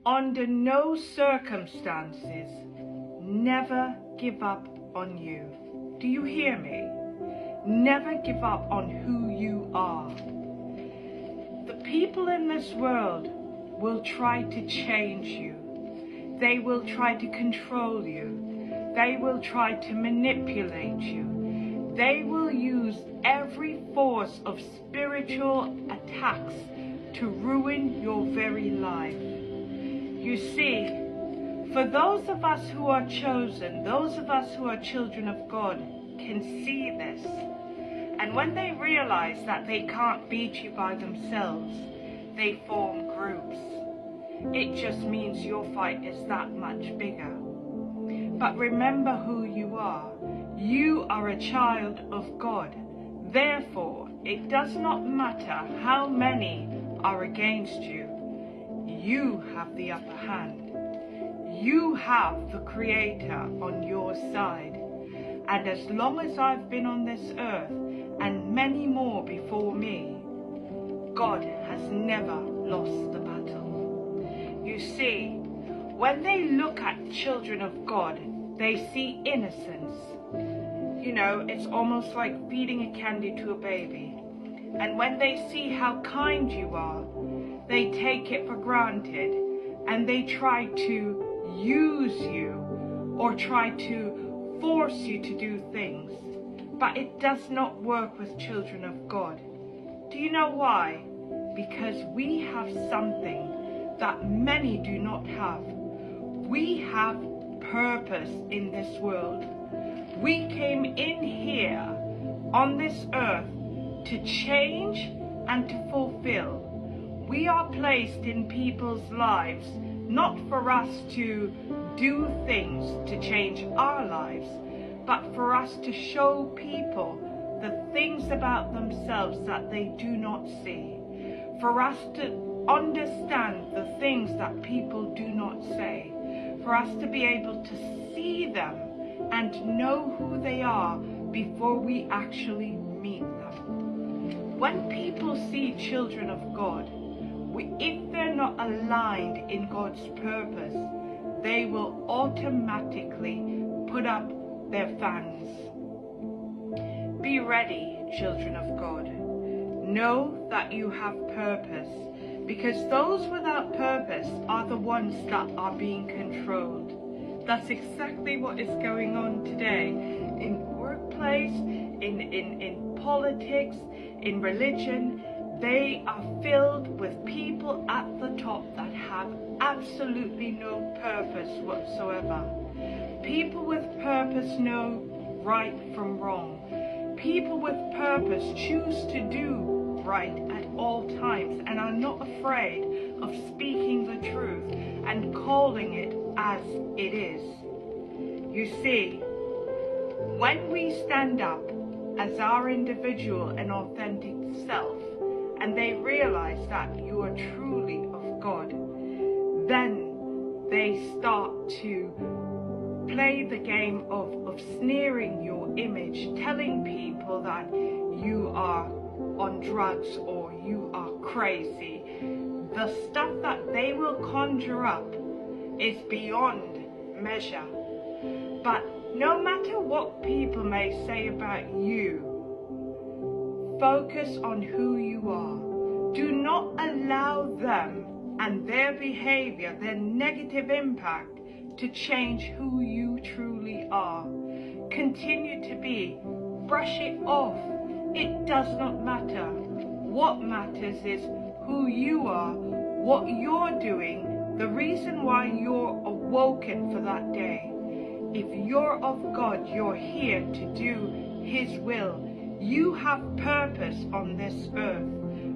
under no circumstances, never give up on you. Do you hear me? Never give up on who you are. The people in this world will try to change you. They will try to control you. They will try to manipulate you. They will use every force of spiritual attacks to ruin your very life. You see, for those of us who are chosen, those of us who are children of God, can see this. And when they realize that they can't beat you by themselves, they form groups. It just means your fight is that much bigger. But remember who you are. You are a child of God. Therefore, it does not matter how many are against you. You have the upper hand. You have the Creator on your side. And as long as I've been on this earth, and many more before me, God has never lost the battle. You see, when they look at children of God, they see innocence. You know, it's almost like feeding a candy to a baby. And when they see how kind you are, they take it for granted and they try to use you or try to force you to do things. But it does not work with children of God. Do you know why? Because we have something that many do not have. We have purpose in this world. We came in here on this earth to change and to fulfill. We are placed in people's lives not for us to do things to change our lives, but for us to show people the things about themselves that they do not see. For us to understand the things that people do not say. For us to be able to see them and know who they are before we actually meet them. When people see children of God, if they're not aligned in God's purpose, they will automatically put up their fans. Be ready, children of God. Know that you have purpose, because those without purpose are the ones that are being controlled. That's exactly what is going on today in workplace, in politics, in religion. They are filled with people at the top that have absolutely no purpose whatsoever. People with purpose know right from wrong. People with purpose choose to do right at all times and are not afraid of speaking the truth and calling it as it is. You see, when we stand up as our individual and authentic self, and they realize that you are truly of God, then they start to play the game of sneering your image, telling people that you are on drugs or you are crazy. The stuff that they will conjure up is beyond measure. But no matter what people may say about you, focus on who you are. Do not allow them and their behavior, their negative impact, to change who you truly are. Continue to be. Brush it off. It does not matter. What matters is who you are, what you're doing, the reason why you're awoken for that day. If you're of God, you're here to do His will. You have purpose on this earth.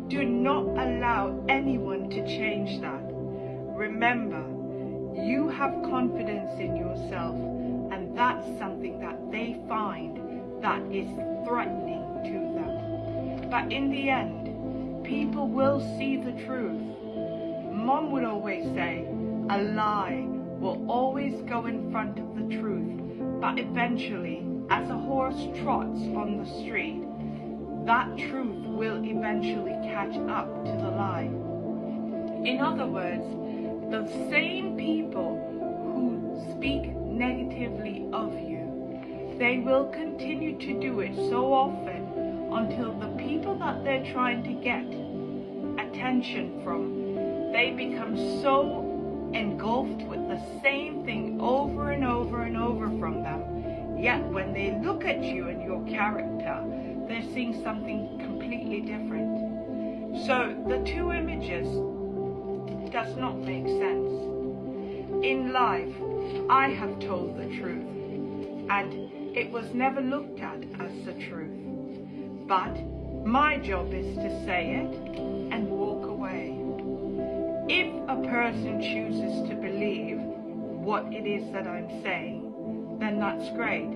Do not allow anyone to change that. Remember, you have confidence in yourself, and that's something that they find that is threatening to them. But in the end, people will see the truth. Mom would always say, a lie will always go in front of the truth, but eventually, as a horse trots on the street, that truth will eventually catch up to the lie. In other words, the those same people who speak negatively of you, they will continue to do it so often until the people that they're trying to get attention from, they become so engulfed with the same thing over and over and over from them. Yet when they look at you and your character, they're seeing something completely different. So the two images does not make sense. In life, I have told the truth, and it was never looked at as the truth. But my job is to say it and walk away. If a person chooses to believe what it is that I'm saying, then that's great.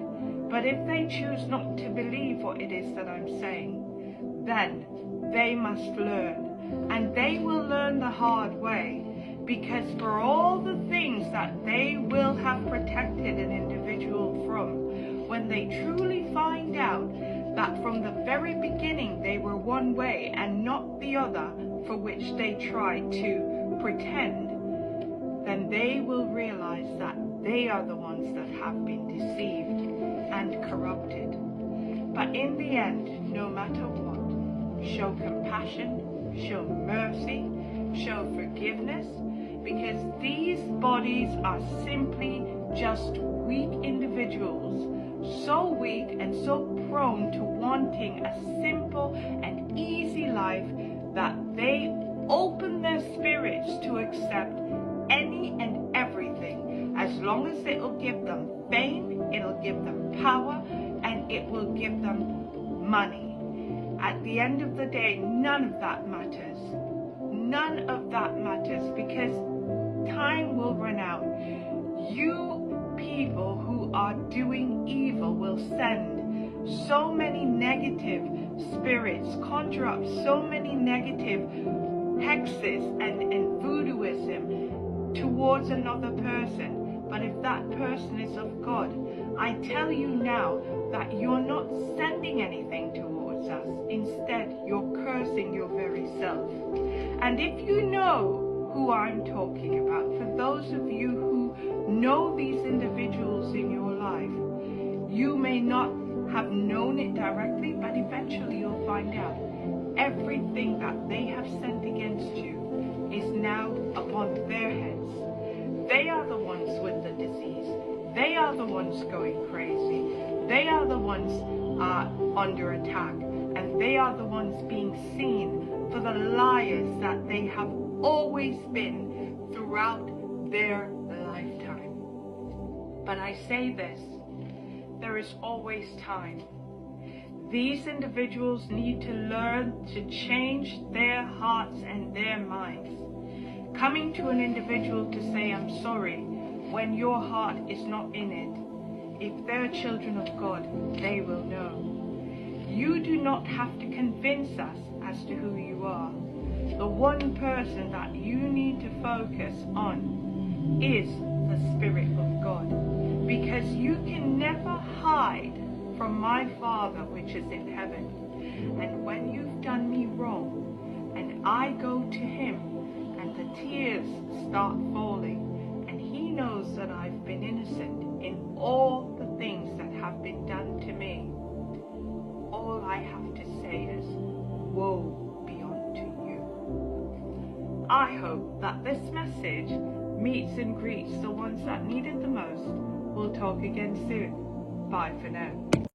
But if they choose not to believe what it is that I'm saying, then they must learn. And they will learn the hard way, because for all the things that they will have protected an individual from, when they truly find out that from the very beginning they were one way and not the other for which they tried to pretend, then they will realize that they are the ones that have been deceived and corrupted. But in the end, no matter what, show compassion, show mercy, show forgiveness, because these bodies are simply just weak individuals, so weak and so prone to wanting a simple and easy life that they open their spirits to accept any and everything, as long as it will give them fame, it'll give them power, and it will give them money. At the end of the day, none of that matters. None of that matters, because time will run out. You people who are doing evil will send so many negative spirits, conjure up so many negative hexes and voodooism towards another person. But if that person is of God, I tell you now that you're not sending anything towards us. Instead, you're cursing your very self. And if you know who I'm talking about, for those of you who know these individuals in your life, you may not have known it directly, but eventually you'll find out. Everything that they have sent against you is now upon their heads. They are the ones with the disease. They are the ones going crazy. They are the ones under attack. And they are the ones being seen for the liars that they have always been throughout their lifetime. But I say this, there is always time. These individuals need to learn to change their hearts and their minds. Coming to an individual to say, I'm sorry, when your heart is not in it, if they're children of God, they will know. You do not have to convince us as to who you are. The one person that you need to focus on is the Spirit of God. Because you can never hide from my Father which is in heaven. And when you've done me wrong, and I go to Him, and the tears start falling, and He knows that I've been innocent in all the things that have been done to me, all I have to say is, woe be unto you. I hope that this message meets and greets the ones that need it the most. We'll talk again soon. Bye for now.